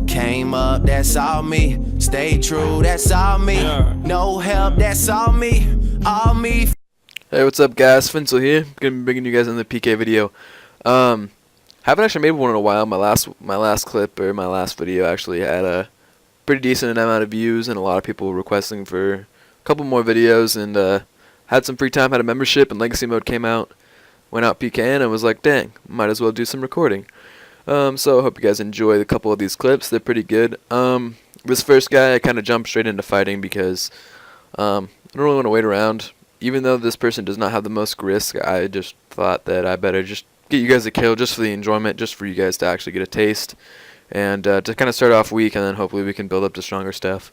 Came up, that's all me. Stay true, that's all me. No help, that's all me. All me. Hey, what's up, guys? Phinsil here. Gonna be bringing you guys another PK video. Haven't actually made one in a while. My last clip, or my last video, actually had a pretty decent amount of views and a lot of people requesting for a couple more videos. And had some free time, had a membership, and Legacy Mode came out. Went out PKing and was like, dang, might as well do some recording. So I hope you guys enjoy a couple of these clips. They're pretty good. This first guy, I kind of jumped straight into fighting because I don't really want to wait around. Even though this person does not have the most risk, I just thought that I better just get you guys a kill just for the enjoyment, just for you guys to actually get a taste, and to kind of start off weak, and then hopefully we can build up to stronger stuff.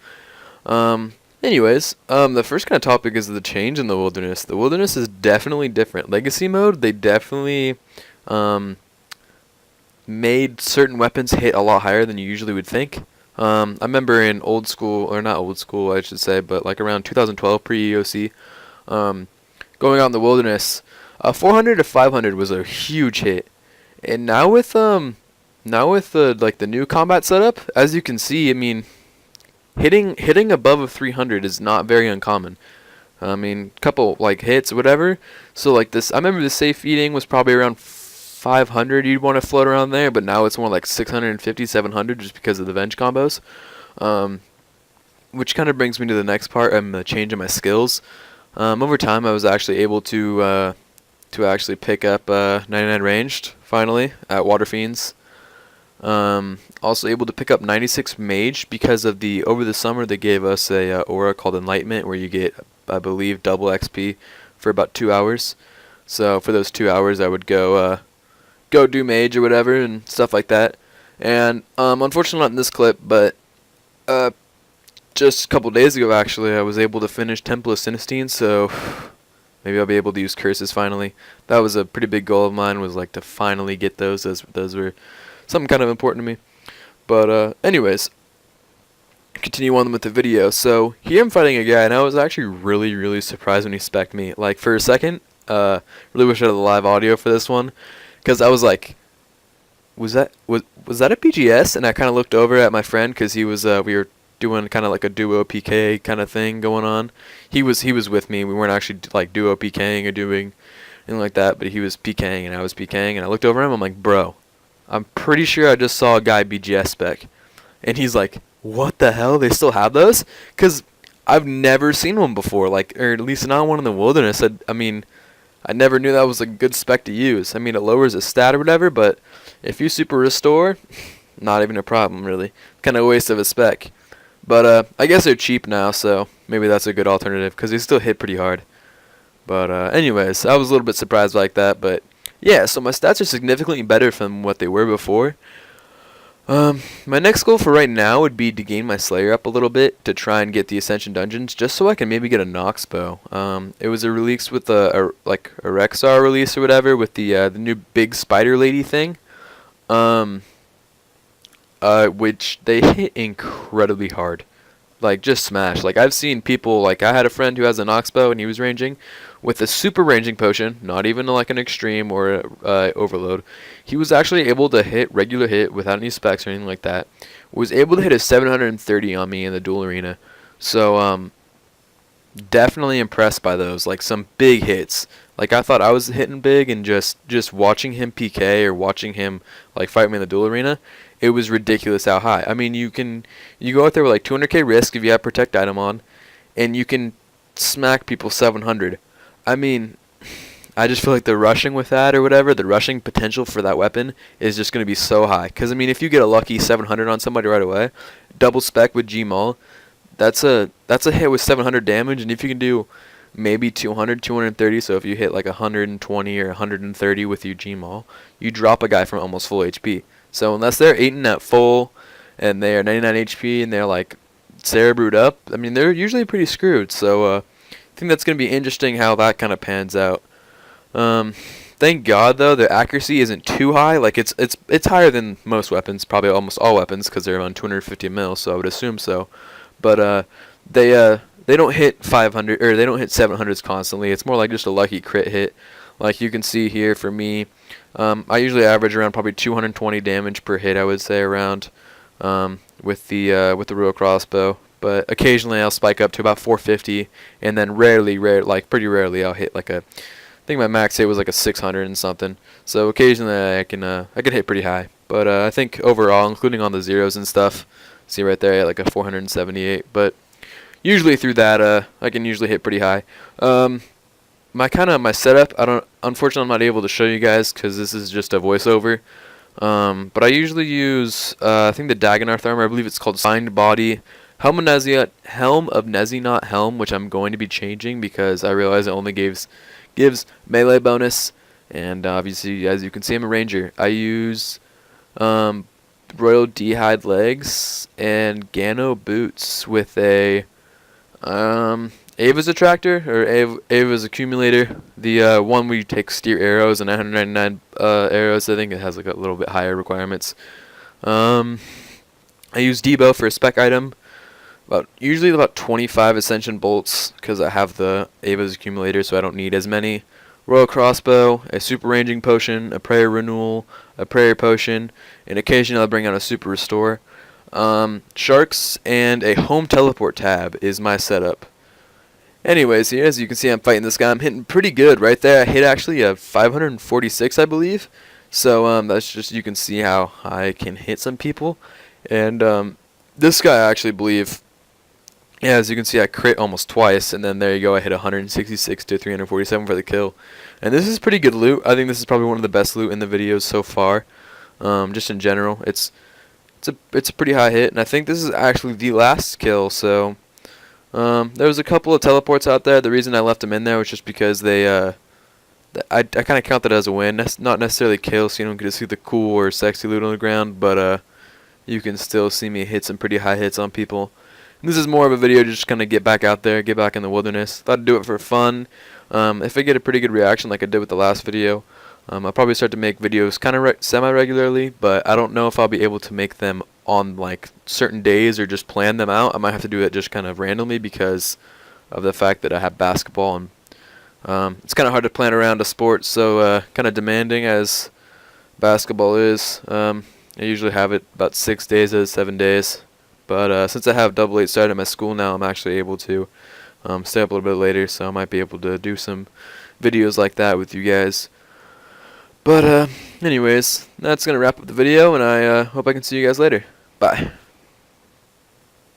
Anyways, the first kind of topic is the change in the wilderness. The wilderness is definitely different. Legacy mode, they definitely made certain weapons hit a lot higher than you usually would think. I remember in old school, or not old school I should say, but like around 2012 pre-EOC, going out in the wilderness, 400 to 500 was a huge hit. And now with the like the new combat setup, as you can see, I mean, hitting above a 300 is not very uncommon. I mean, couple like hits or whatever. So like this, I remember the safe eating was probably around 500. You'd want to float around there, but now it's more like 650, 700 just because of the venge combos. Which kind of brings me to the next part. I'm the change in my skills. Over time, I was actually able to actually pick up 99 ranged finally at Water Fiends. Also able to pick up 96 mage because of over the summer they gave us a aura called Enlightenment where you get, I believe, double XP for about 2 hours. So for those 2 hours, I would go do mage or whatever and stuff like that. And unfortunately not in this clip, but just a couple days ago, actually, I was able to finish Temple of Sinistine, so maybe I'll be able to use curses finally. That was a pretty big goal of mine, was like to finally get those. Those were something kind of important to me. But anyways, continue on with the video. So here I'm fighting a guy, and I was actually really surprised when he spec'd me. Like for a second, really wish I had the live audio for this one, because I was like, was that a BGS? And I kind of looked over at my friend because he was we were doing kind of like a duo PK kind of thing going on. He was with me. We weren't actually like duo PKing or doing anything like that, but he was PKing and I was PKing, and I looked over him. I'm like, bro, I'm pretty sure I just saw a guy BGS spec. And he's like, what the hell? They still have those? Because I've never seen one before, like, or at least not one in the wilderness. I mean, I never knew that was a good spec to use. I mean, it lowers a stat or whatever, but if you super restore, not even a problem, really. Kind of a waste of a spec. But I guess they're cheap now, so maybe that's a good alternative, because they still hit pretty hard. But anyways, I was a little bit surprised like that. But yeah, so my stats are significantly better from what they were before. My next goal for right now would be to gain my Slayer up a little bit to try and get the Ascension Dungeons, just so I can maybe get a Nox bow. It was a release with a Rexar release or whatever with the new big spider lady thing. Which they hit incredibly hard, like just smash. Like I've seen people, like I had a friend who has a Nox bow and he was ranging with a super ranging potion, not even like an extreme or overload. He was actually able to hit regular hit without any specs or anything like that. Was able to hit a 730 on me in the duel arena. So definitely impressed by those, like some big hits. Like I thought I was hitting big, and just watching him PK or watching him like fight me in the duel arena, it was ridiculous how high. I mean, you go out there with like 200k risk if you have protect item on, and you can smack people 700. I mean, I just feel like the rushing with that or whatever, the rushing potential for that weapon is just going to be so high. Because I mean, if you get a lucky 700 on somebody right away, double spec with Gmaul, that's a hit with 700 damage, and if you can do maybe 200, 230, so if you hit like 120 or 130 with your Gmaul, you drop a guy from almost full HP. So unless they're 8 at full and they are 99 HP and they're like Cerebrewed up, I mean, they're usually pretty screwed. So I think that's going to be interesting how that kind of pans out. Thank God though, their accuracy isn't too high. Like it's higher than most weapons, probably almost all weapons, because they're around 250 mil. So I would assume so. But they don't hit 500 or they don't hit 700s constantly. It's more like just a lucky crit hit. Like you can see here for me, I usually average around probably 220 damage per hit, I would say, around. with the real crossbow. But occasionally I'll spike up to about 450, and then pretty rarely I'll hit like a. I think my max hit was like a 600 and something. So occasionally I can hit pretty high. But I think overall, including on the zeros and stuff, see right there, I had like a 478. But usually through that, I can usually hit pretty high. My setup, unfortunately I'm not able to show you guys because this is just a voiceover. But I usually use I think the Dagonarth armor. I believe it's called Signed Body Helm of Nezinot helm, which I'm going to be changing because I realize it only gives melee bonus. And obviously, as you can see, I'm a ranger. I use Royal D-hide legs and Gano boots with a Ava's attractor or Ava's accumulator. The one where you take steer arrows and 999 arrows. I think it has like a little bit higher requirements. I use Debo for a spec item. Usually about 25 ascension bolts because I have the Ava's accumulator, so I don't need as many. Royal crossbow, a super ranging potion, a prayer renewal, a prayer potion, and occasionally I'll bring out a super restore. Sharks and a home teleport tab is my setup. Anyways, here as you can see, I'm fighting this guy. I'm hitting pretty good right there. I hit actually a 546, I believe. So that's just, you can see how I can hit some people. And this guy, I actually believe. Yeah, as you can see, I crit almost twice, and then there you go, I hit 166 to 347 for the kill. And this is pretty good loot. I think this is probably one of the best loot in the videos so far. Just in general, it's a pretty high hit, and I think this is actually the last kill. So there was a couple of teleports out there. The reason I left them in there was just because I kind of count that as a win. That's not necessarily kill, so you don't get to see the cool or sexy loot on the ground, but you can still see me hit some pretty high hits on people. This is more of a video to just kind of get back out there, get back in the wilderness. Thought I'd do it for fun. If I get a pretty good reaction like I did with the last video, I'll probably start to make videos kind of semi-regularly, but I don't know if I'll be able to make them on like certain days or just plan them out. I might have to do it just kind of randomly because of the fact that I have basketball, and it's kind of hard to plan around a sport so kind of demanding as basketball is. I usually have it about 6 days out of 7 days. But since I have double 8 started at my school now, I'm actually able to stay up a little bit later, so I might be able to do some videos like that with you guys. But anyways, that's going to wrap up the video, and I hope I can see you guys later. Bye.